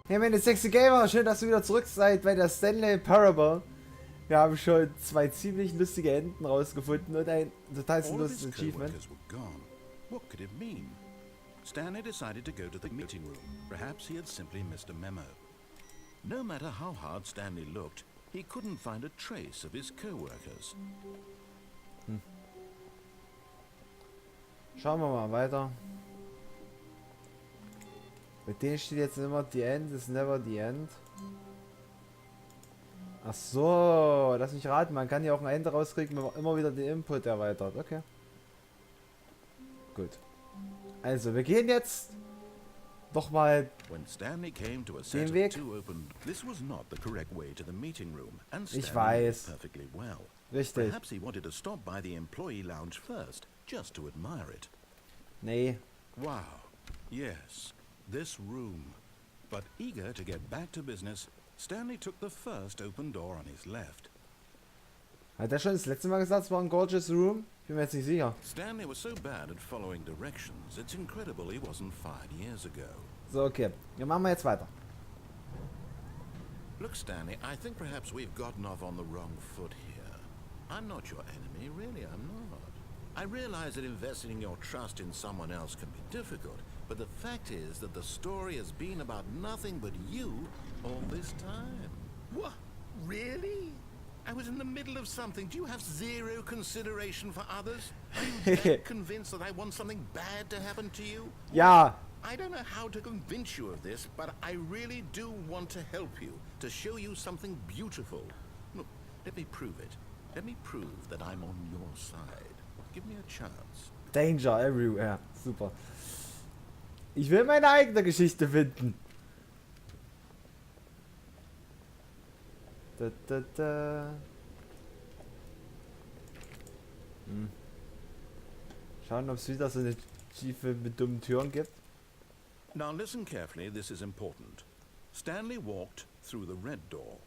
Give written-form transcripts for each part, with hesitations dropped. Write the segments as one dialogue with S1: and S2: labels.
S1: Hey meine sexy Gamer, schön, dass ihr wieder zurück seid bei der Stanley Parable. Wir haben schon zwei ziemlich lustige Enden rausgefunden und ein total sinnloses Achievement.
S2: What could it mean? Stanley decided to go to the meeting room. Perhaps he had simply missed a memo. No matter how hard Stanley looked, he couldn't find a trace of his co-workers.
S1: Schauen wir mal weiter. Mit denen steht jetzt immer the end is never the end. Ach so, lass mich raten, man kann hier auch ein Ende rauskriegen, wenn man immer wieder den Input erweitert. Okay. Gut. Also, wir gehen jetzt doch mal den Weg. Ich weiß. Richtig.
S2: Perhaps he wanted to stop by the employee lounge first, just to admire it.
S1: Nee.
S2: Wow. Yes, this room. But eager to get back to business, Stanley took the first open door on his left.
S1: Hat er schon das letzte Mal gesagt, es war ein gorgeous room? Ich bin mir jetzt nicht sicher.
S2: Stanley was so bad at following directions, it's incredible he wasn't fired years ago.
S1: So, okay. Dann machen wir jetzt weiter.
S2: Look, Stanley, I think perhaps we've gotten off on the wrong foot here. I'm not your enemy, really, I'm not. I realize that investing your trust in someone else can be difficult, but the fact is that the story has been about nothing but you all this time. What? Really? I was in the middle of something. Do you have zero consideration for others? Are you that convinced that I want something bad to happen to you?
S1: Ja.
S2: I don't know how to convince you of this, but I really do want to help you, to show you something beautiful. Look, let me prove it. Let me prove that I'm on your side. Give me a chance.
S1: Danger everywhere. Super. Ich will meine eigene Geschichte finden. Da, da, da. Schauen, ob es wieder so eine Schiefe mit dummen Türen gibt.
S2: Now listen carefully, this is important. Stanley walked through the red door.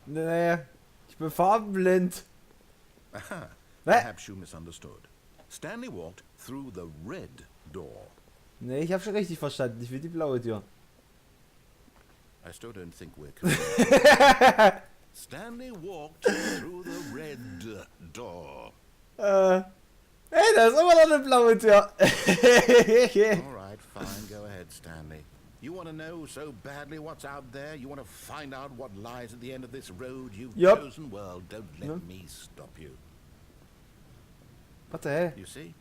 S1: Nee, ich bin farbenblind.
S2: Aha, perhaps you misunderstood. Stanley walked through the red door.
S1: Nee, ich habe schon richtig verstanden. Ich will die blaue Tür.
S2: I still don't think we're clear. Stanley walked through the red door.
S1: Hey, da ist immer noch eine blaue Tür.
S2: Alright, fine, go ahead, Stanley. You want to know so badly what's out there? You want to find out what lies at the end of this road you've chosen? Well, don't let me stop you.
S1: What the hell?
S2: You see?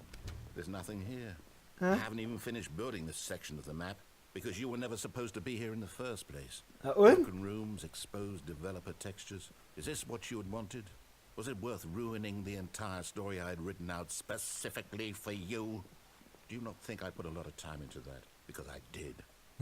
S2: There's nothing here. I haven't even finished building this section of the map, because you were never supposed to be here in the first place. Broken rooms, exposed developer textures. Is this what you had wanted? Was it worth ruining the entire story I had written out specifically for you? Do you not think I put a lot of time into that? Because I did.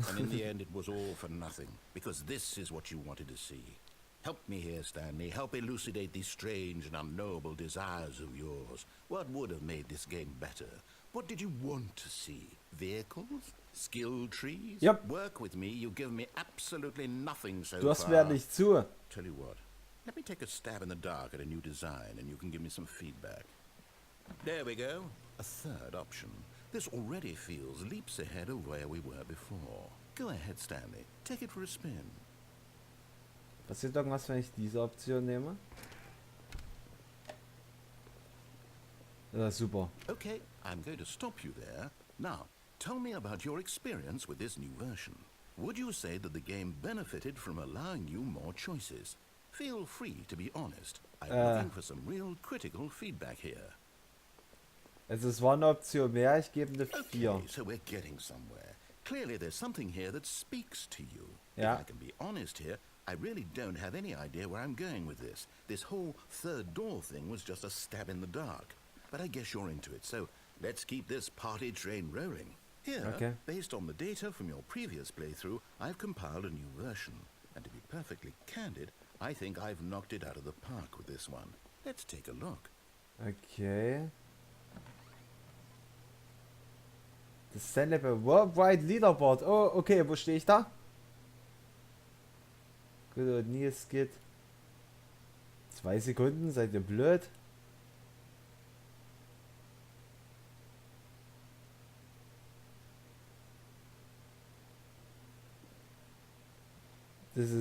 S2: And in the end it was all for nothing. Because this is what you wanted to see. Help me here, Stanley. Help elucidate these strange and unknowable desires of yours. What would have made this game better? What did you want to see? Vehicles? Skill trees?
S1: Yep.
S2: Work with me. You've given me absolutely nothing so
S1: Du hast
S2: far.
S1: mir nicht zu.
S2: Tell you what. Let me take a stab in the dark at a new design and you can give me some feedback. There we go. A third option. This already feels leaps ahead of where we were before. Go ahead, Stanley. Take it for a spin.
S1: Passiert irgendwas, wenn ich diese Option nehme? Ja, super.
S2: Okay, I'm going to stop you there. Now, tell me about your experience with this new version. Would you say that the game benefited from allowing you more choices? Feel free to be honest. I'm looking for some real critical feedback here.
S1: Es war eine Option mehr, ich gebe eine 4.
S2: Okay, so we're getting somewhere. Clearly there's something here that speaks to you.
S1: Yeah.
S2: If I can be honest here, I really don't have any idea where I'm going with this. This whole third door thing was just a stab in the dark. But I guess you're into it, so let's keep this party train rolling. Here, based on the data from your previous playthrough, I've compiled a new version. And to be perfectly candid, I think I've knocked it out of the park with this one. Let's take a look.
S1: Okay. Das Stanley Worldwide Leaderboard. Oh, okay, wo stehe ich da? Good old Nils geht. 2 Sekunden, seid ihr blöd?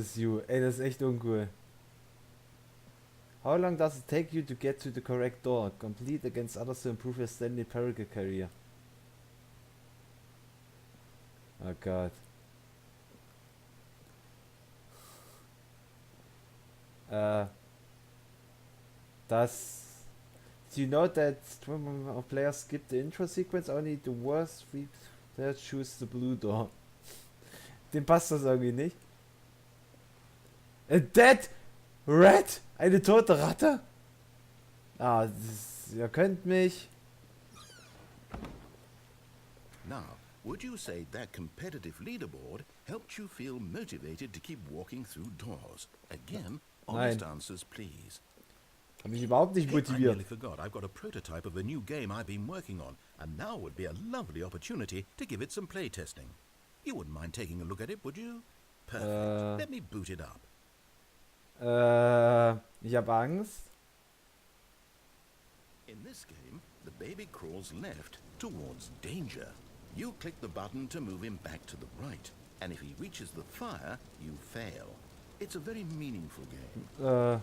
S1: is you. Ey, das ist echt uncool. How long does it take you to get to the correct door? Complete against others to improve your Stanley Parable career. Oh Gott. Do you know that of players skip the intro sequence? Only the worst three players choose the blue door. Dem passt das irgendwie nicht. A dead rat? Eine tote Ratte? Ah, ihr könnt mich.
S2: Now, would you say that competitive leaderboard helped you feel motivated to keep walking through doors? Again, honest answers, please.
S1: Hab mich überhaupt nicht motiviert.
S2: I nearly forgot. I've got a prototype of a new game I've been working on, and now would be a lovely opportunity to give it some play testing. You wouldn't mind taking a look at it, would you? Perfect. Let me boot it up.
S1: Ich habe Angst.
S2: In this game, the baby crawls left towards danger. You click the button to move him back to the right, and if he reaches the fire, you fail. It's a very meaningful game.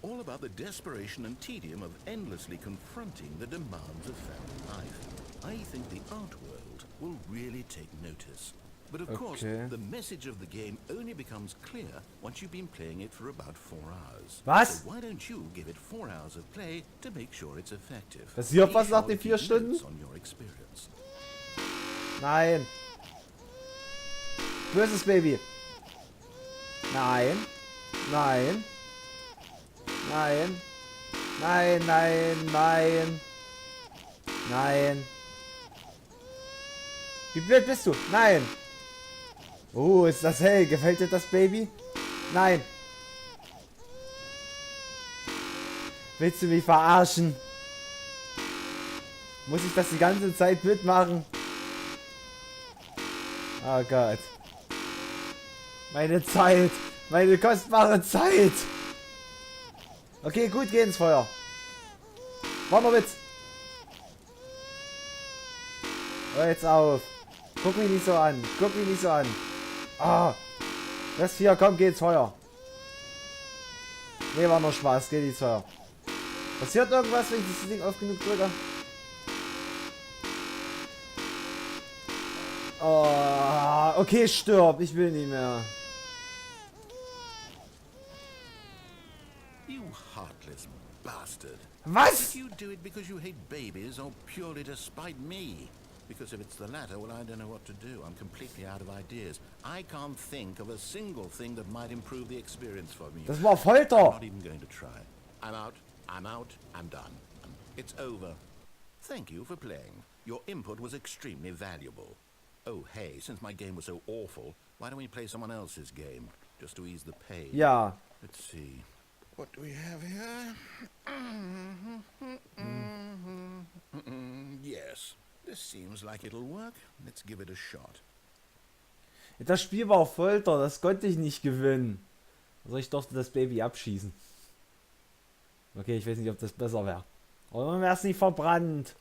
S2: All about the desperation and tedium of endlessly confronting the demands of family life. I think the art world will really take notice. But of course, the message of the game only becomes clear once you've been playing it for about 4 hours.
S1: Was?
S2: So why don't you give it 4 hours of play to make sure it's effective?
S1: Das hier was nach den 4 Stunden?
S2: On your experience.
S1: Nein. Böses Baby. Nein. Nein. Nein. Nein, nein, nein. Nein. Wie blöd bist du? Nein. Oh, ist das hell. Gefällt dir das Baby? Nein. Willst du mich verarschen? Muss ich das die ganze Zeit mitmachen? Oh Gott. Meine Zeit. Meine kostbare Zeit. Okay, gut, geh ins Feuer. Mach mal Witz. Hör jetzt auf. Guck mich nicht so an. Guck mich nicht so an. Ah. Das hier, komm, geh ins Feuer. Nee, war nur Spaß. Geh ins Feuer. Passiert irgendwas, wenn ich das Ding oft genug drücke? Oh, okay, stirb. Ich will nicht mehr.
S2: You heartless bastard.
S1: Was?
S2: Do you do it because you hate babies or purely to spite me? Because if it's the latter, well, I don't know what to do. I'm completely out of ideas. I can't think of a single thing that might improve the experience for me.
S1: Das war Folter.
S2: I'm not even going to try. I'm out. I'm out. I'm done. It's over. Thank you for playing. Your input was extremely valuable. Oh, hey, since my game was so awful, why don't we play someone else's game? Just to ease the pain.
S1: Ja.
S2: Let's see. What do we have here? Yes. This seems like it'll work. Let's give it a shot.
S1: Das Spiel war Folter, das konnte ich nicht gewinnen. Also ich durfte das Baby abschießen. Okay, ich weiß nicht, ob das besser wäre. Oder man wäre es nicht verbrannt.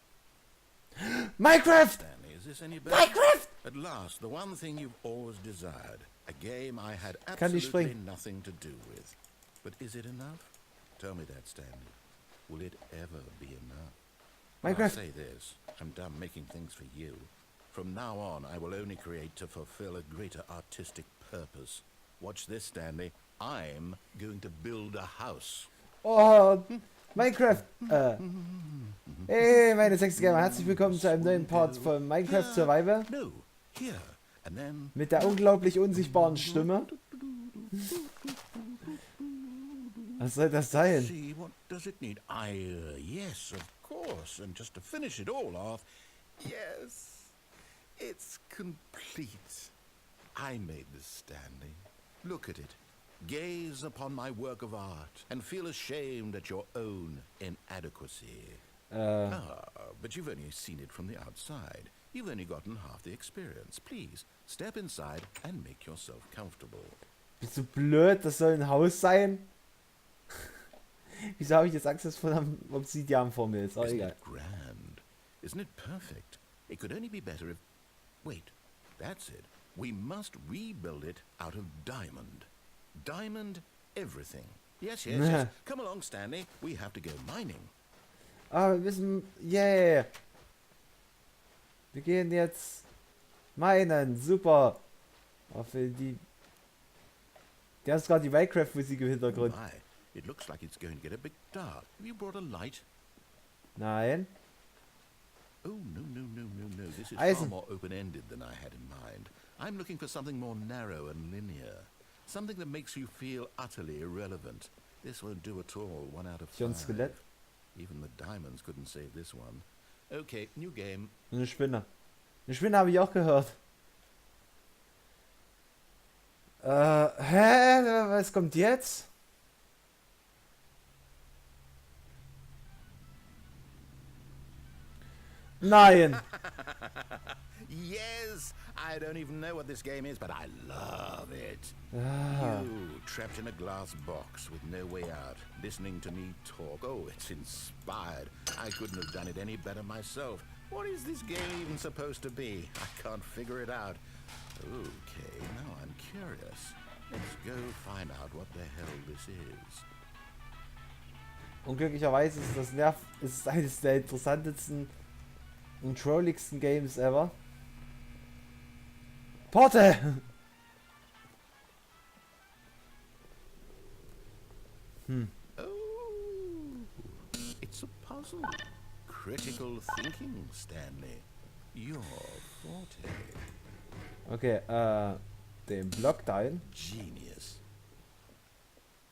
S1: Minecraft!
S2: Stanley, is this any better?
S1: Minecraft!
S2: At last, the one thing you've always desired. A game I had absolutely nothing to do with. But is it enough? Tell me that, Stanley. Will it ever be enough?
S1: Minecraft.
S2: I'll say this. I'm done making things for you. From now on, I will only create to fulfill a greater artistic purpose. Watch this, Stanley. I'm going to build a house.
S1: Oh, Minecraft. Hey, meine Sexgamer, herzlich willkommen zu einem neuen Part von Minecraft Survival.
S2: No, here, and then.
S1: Mit der unglaublich unsichtbaren Stimme. Was soll das sein?
S2: See, what does it need? Yes, of course. And just to finish it all off, yes, it's complete. I made this, Stanley. Look at it. Gaze upon my work of art and feel ashamed at your own inadequacy. But you've only seen it from the outside. You've only gotten half the experience. Please, step inside and make yourself comfortable.
S1: Bist du blöd? Das soll ein Haus sein? Wieso habe ich jetzt Angst, dass von einem Obsidian vor mir ist? Oh,
S2: Isn't
S1: egal.
S2: it grand? Isn't it perfect? It could only be better if... Wait, that's it. We must rebuild it out of diamond. Diamond everything. Yes, yes, yes. Come along, Stanley. We have to go mining.
S1: Ah, wir müssen... Yeah. Wir gehen jetzt meinen. Super. Auf die... Der ist gerade die Minecraft-Musik im Hintergrund.
S2: My, it looks like it's going to get a bit dark. Have you brought a light?
S1: Nein.
S2: Oh, no. This is
S1: Eisen.
S2: far more open-ended than I had in mind. I'm looking for something more narrow and linear. Something that makes you feel utterly irrelevant. This won't do at all. 1 out of 5.
S1: Skelett.
S2: Even the diamonds couldn't save this one. Okay, new game.
S1: Eine Spinne. Eine Spinne habe ich auch gehört. Hä? Was kommt jetzt? Nein.
S2: Yes! I don't even know what this game is, but I love it.
S1: Ah.
S2: You, trapped in a glass box with no way out, listening to me talk. Oh, it's inspired. I couldn't have done it any better myself. What is this game even supposed to be? I can't figure it out. Okay, now I'm curious. Let's go find out what the hell this is.
S1: Unglücklicherweise ist ist eines der interessantesten und trolligsten Games ever. Porte!
S2: Oh, it's a puzzle. Critical thinking, Stanley. Your forte.
S1: Okay, den Block dahin.
S2: Genius.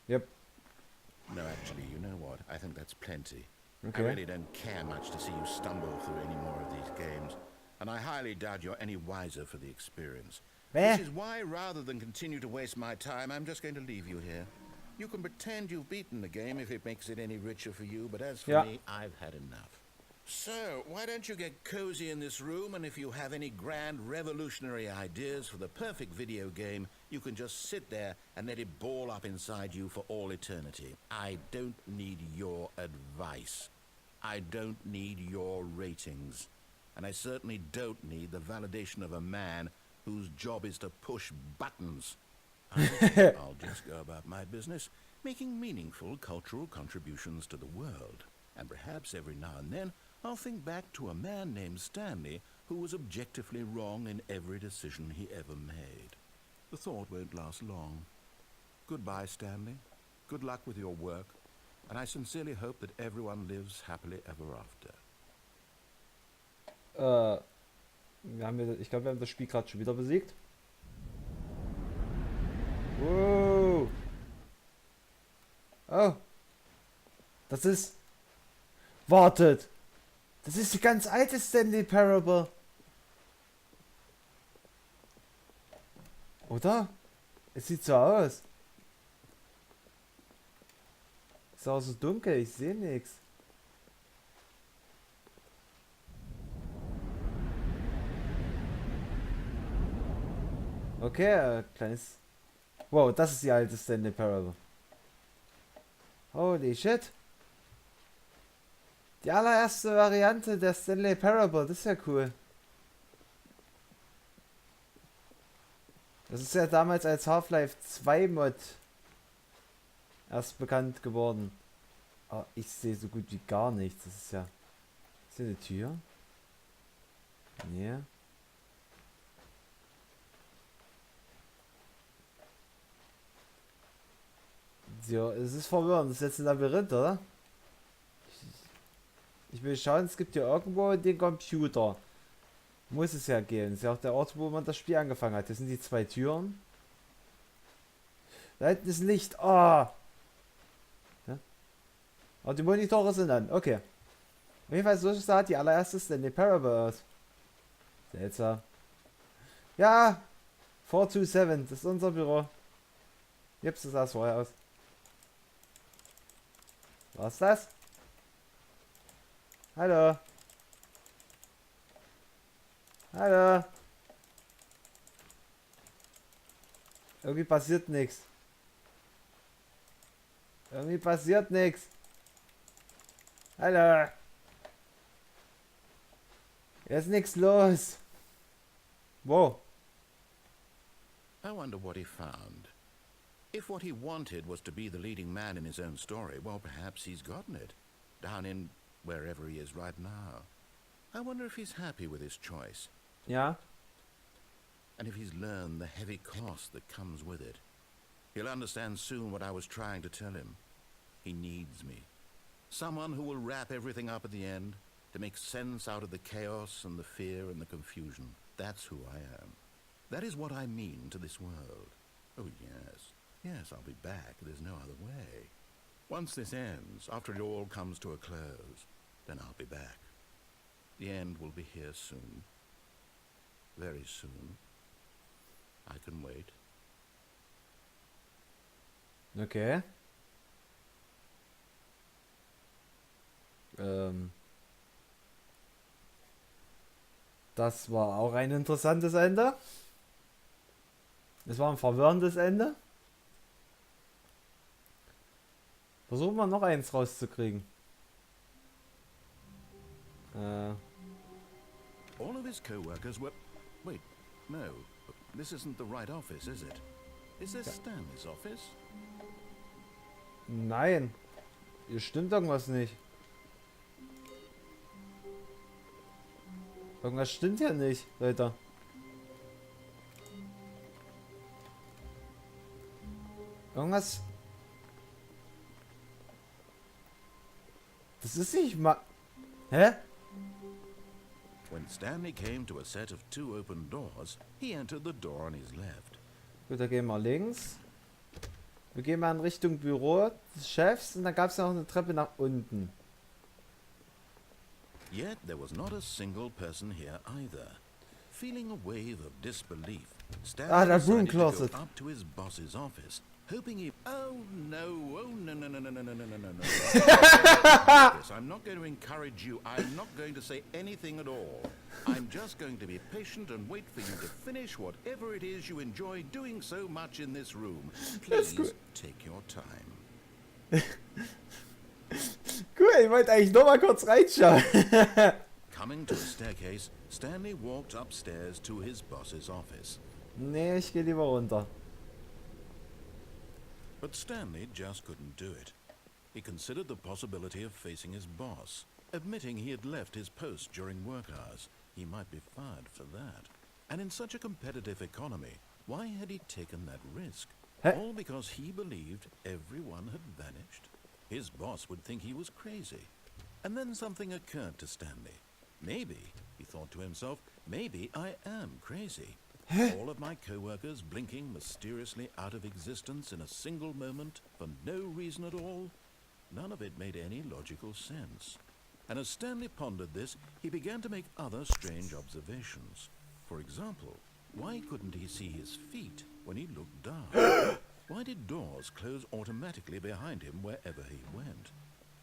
S1: Yep.
S2: No, actually, you know what? I think that's plenty.
S1: Okay.
S2: I really don't care much to see you stumble through any more of these games, and I highly doubt you're any wiser for the experience.
S1: Eh?
S2: Which is why, rather than continue to waste my time, I'm just going to leave you here. You can pretend you've beaten the game if it makes it any richer for you, but as for me, I've had enough. So, why don't you get cozy in this room, and if you have any grand revolutionary ideas for the perfect video game, you can just sit there and let it ball up inside you for all eternity. I don't need your advice. I don't need your ratings. And I certainly don't need the validation of a man whose job is to push buttons. I'll just go about my business, making meaningful cultural contributions to the world. And perhaps every now and then, I'll think back to a man named Stanley who was objectively wrong in every decision he ever made. The thought won't last long. Goodbye, Stanley. Good luck with your work. And I sincerely hope that everyone lives happily ever after.
S1: Ich glaube, wir haben das Spiel gerade schon wieder besiegt. Wow. Oh. Das ist... Wartet. Das ist die ganz alte Stanley Parable. Oder? Es sieht so aus. Ist auch so dunkel, ich sehe nichts. Okay, kleines... Wow, das ist die alte Stanley Parable. Holy shit. Die allererste Variante der Stanley Parable, das ist ja cool. Das ist ja damals als Half-Life 2 Mod erst bekannt geworden. Oh, ich sehe so gut wie gar nichts. Das ist ja... Ist hier eine Tür? Nee. Ja, es ist verwirrend. Das ist jetzt ein Labyrinth, oder? Ich will schauen, es gibt hier irgendwo den Computer. Muss es ja gehen. Das ist ja auch der Ort, wo man das Spiel angefangen hat. Das sind die 2 Türen. Da hinten ist Licht. Oh. Ja? Aber die Monitore sind an. Okay. Auf jeden Fall, so sah die allererste Stanley Parable aus. Seltsam. Ja. 427. Das ist unser Büro. Yep, so sah es vorher aus. Was ist das? Hallo. Hallo. Irgendwie passiert nichts. Irgendwie passiert nichts. Hallo. Hier ist nichts los. Wow.
S2: I wonder what he found. If what he wanted was to be the leading man in his own story, well, perhaps he's gotten it. Down in wherever he is right now. I wonder if he's happy with his choice.
S1: Ja.
S2: And if he's learned the heavy cost that comes with it. He'll understand soon what I was trying to tell him. He needs me. Someone who will wrap everything up at the end, to make sense out of the chaos and the fear and the confusion. That's who I am. That is what I mean to this world. Oh, yes. Yes, I'll be back. There's no other way. Once this ends, after it all comes to a close, then I'll be back. The end will be here soon. Very soon. I can wait.
S1: Okay. Das war auch ein interessantes Ende. Es war ein verwirrendes Ende. Versuchen wir noch eins rauszukriegen.
S2: All of his co-workers were... Wait, no. This isn't the right office, is it? Is this Stanley's office?
S1: Nein. Hier stimmt irgendwas nicht. Irgendwas stimmt hier nicht, Leute. Irgendwas... Das ist nicht mal... Hä?
S2: When Stanley came to a set of 2 open doors, he entered the door on his left.
S1: Gut, da gehen wir links. Wir gehen mal in Richtung Büro des Chefs und dann gab es noch eine Treppe nach unten.
S2: Yet there was not a single person here either. Feeling a wave of disbelief, Stanley
S1: that broom
S2: decided to go
S1: closet.
S2: up to his boss's office, hoping he... Oh no, no. I'm not going to encourage you. I'm not going to say anything at all. I'm just going to be patient and wait for you to finish whatever it is you enjoy doing so much in this room. Please take your time.
S1: Cool, ich wollte eigentlich nur mal kurz reinschauen.
S2: Coming to a staircase, Stanley walked upstairs to his boss's office.
S1: Nee, ich gehe lieber runter.
S2: But Stanley just couldn't do it. He considered the possibility of facing his boss, admitting he had left his post during work hours. He might be fired for that. And in such a competitive economy, why had he taken that risk? All because he believed everyone had vanished? His boss would think he was crazy. And then something occurred to Stanley. Maybe, he thought to himself, maybe I am crazy. All of my co-workers blinking mysteriously out of existence in a single moment for no reason at all. None of it made any logical sense. And as Stanley pondered this, he began to make other strange observations. For example, why couldn't he see his feet when he looked down? Why did doors close automatically behind him wherever he went?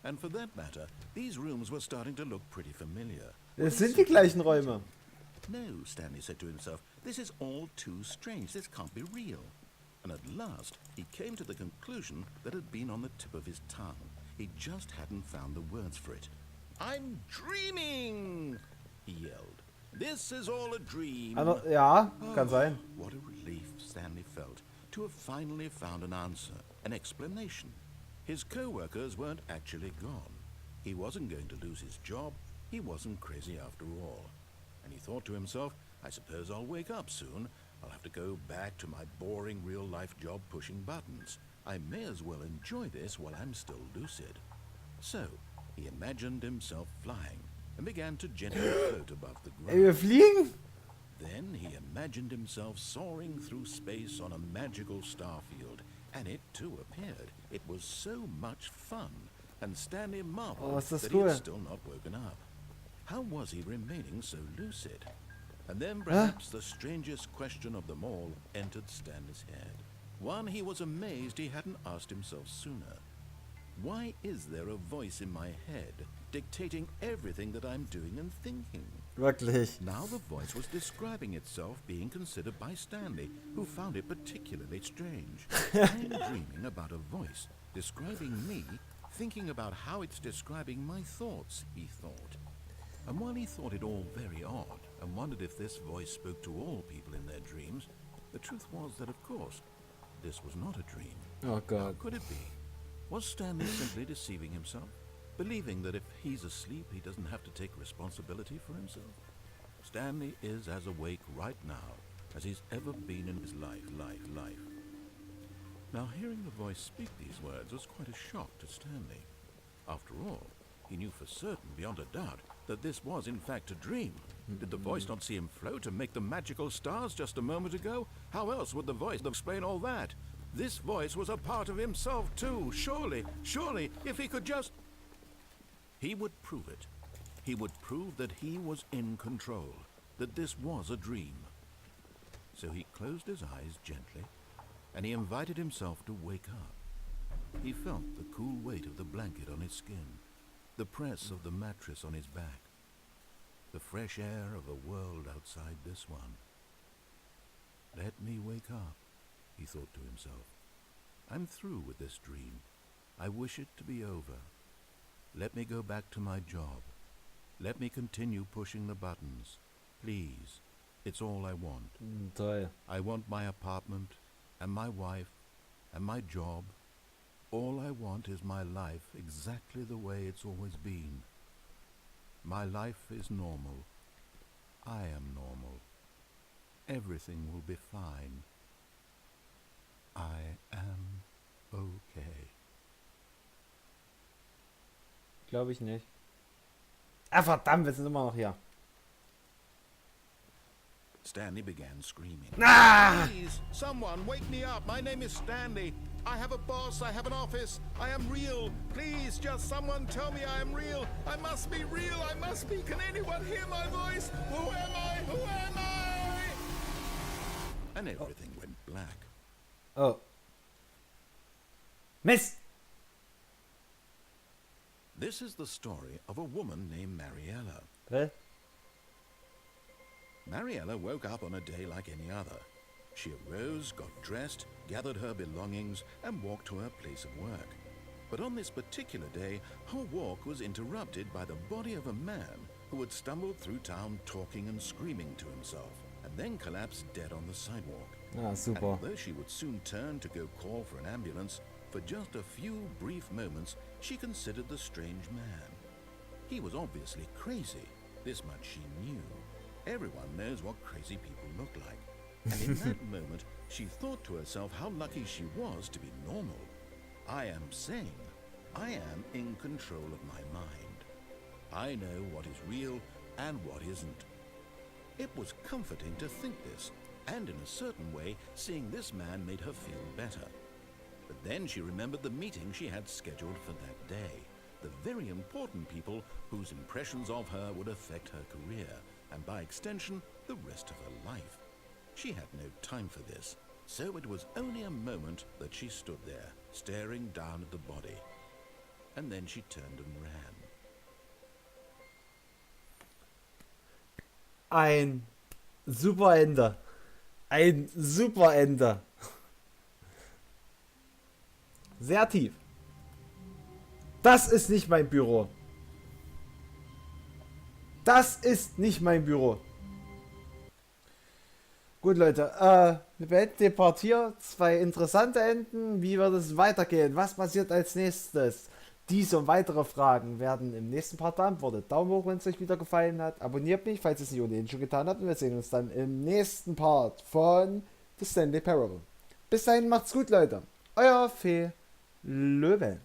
S2: And for that matter, these rooms were starting to look pretty familiar.
S1: Es sind die gleichen Räume.
S2: No, Stanley said to himself, this is all too strange. This can't be real. And at last, he came to the conclusion that had been on the tip of his tongue. He just hadn't found the words for it. I'm dreaming, he yelled. This is all a dream.
S1: Aber, ja, kann sein.
S2: What a relief Stanley felt to have finally found an answer, an explanation. His co-workers weren't actually gone. He wasn't going to lose his job. He wasn't crazy after all. And he thought to himself, I suppose I'll wake up soon. I'll have to go back to my boring real-life job pushing buttons. I may as well enjoy this while I'm still lucid. So, he imagined himself flying and began to gently float above the ground.
S1: Wir fliegen?
S2: Then he imagined himself soaring through space on a magical starfield, and it too appeared. It was so much fun, and Stanley marveled that he had still not woken up. How was he remaining so lucid? And then perhaps the strangest question of them all entered Stanley's head. One he was amazed he hadn't asked himself sooner. Why is there a voice in my head dictating everything that I'm doing and thinking?
S1: Wirklich.
S2: Now the voice was describing itself being considered by Stanley, who found it particularly strange. I'm dreaming about a voice describing me, thinking about how it's describing my thoughts, he thought. And while he thought it all very odd, and wondered if this voice spoke to all people in their dreams, the truth was that, of course, this was not a dream.
S1: Oh
S2: How
S1: God.
S2: could it be? Was Stanley simply deceiving himself? Believing that if he's asleep, he doesn't have to take responsibility for himself? Stanley is as awake right now as he's ever been in his life. Now, hearing the voice speak these words was quite a shock to Stanley. After all, he knew for certain, beyond a doubt, that this was in fact a dream. Did the voice not see him float and make the magical stars just a moment ago? How else would the voice explain all that? This voice was a part of himself too. Surely, if he could just... He would prove it. He would prove that he was in control, that this was a dream. So he closed his eyes gently, and he invited himself to wake up. He felt the cool weight of the blanket on his skin, the press of the mattress on his back, the fresh air of a world outside this one. Let me wake up, he thought to himself. I'm through with this dream. I wish it to be over. Let me go back to my job. Let me continue pushing the buttons. Please, it's all I want.
S1: Toll.
S2: I want my apartment, and my wife, and my job. All I want is my life exactly the way it's always been. My life is normal. I am normal. Everything will be fine. I am okay.
S1: Glaube ich nicht. Ah, verdammt, wir sind immer noch hier.
S2: Stanley began screaming.
S1: Ah!
S2: Please, someone wake me up. My name is Stanley. I have a boss. I have an office. I am real. Please, just someone tell me I am real. I must be real. I must be. Can anyone hear my voice? Who am I? Who am I? And everything went black.
S1: Oh. Mist!
S2: This is the story of a woman named Mariella.
S1: Okay.
S2: Mariella woke up on a day like any other. She arose, got dressed, gathered her belongings, and walked to her place of work. But on this particular day, her walk was interrupted by the body of a man who had stumbled through town talking and screaming to himself, and then collapsed dead on the sidewalk.
S1: Ah,
S2: And
S1: super.
S2: although she would soon turn to go call for an ambulance, for just a few brief moments, she considered the strange man. He was obviously crazy. This much she knew. Everyone knows what crazy people look like. And in that moment, she thought to herself how lucky she was to be normal. I am sane. I am in control of my mind. I know what is real and what isn't. It was comforting to think this, and in a certain way, seeing this man made her feel better. But then she remembered the meeting she had scheduled for that day. The very important people whose impressions of her would affect her career, and by extension, the rest of her life. She had no time for this, so it was only a moment that she stood there, staring down at the body. And then she turned and ran.
S1: Ein super Ende. Ein super Ende. Sehr tief. Das ist nicht mein Büro. Das ist nicht mein Büro. Gut, Leute. Wir beenden den Part hier. 2 interessante Enden. Wie wird es weitergehen? Was passiert als nächstes? Diese und weitere Fragen werden im nächsten Part beantwortet. Daumen hoch, wenn es euch wieder gefallen hat. Abonniert mich, falls ihr es nicht ohnehin schon getan habt. Und wir sehen uns dann im nächsten Part von The Stanley Parable. Bis dahin, macht's gut, Leute. Euer Fee Löwe.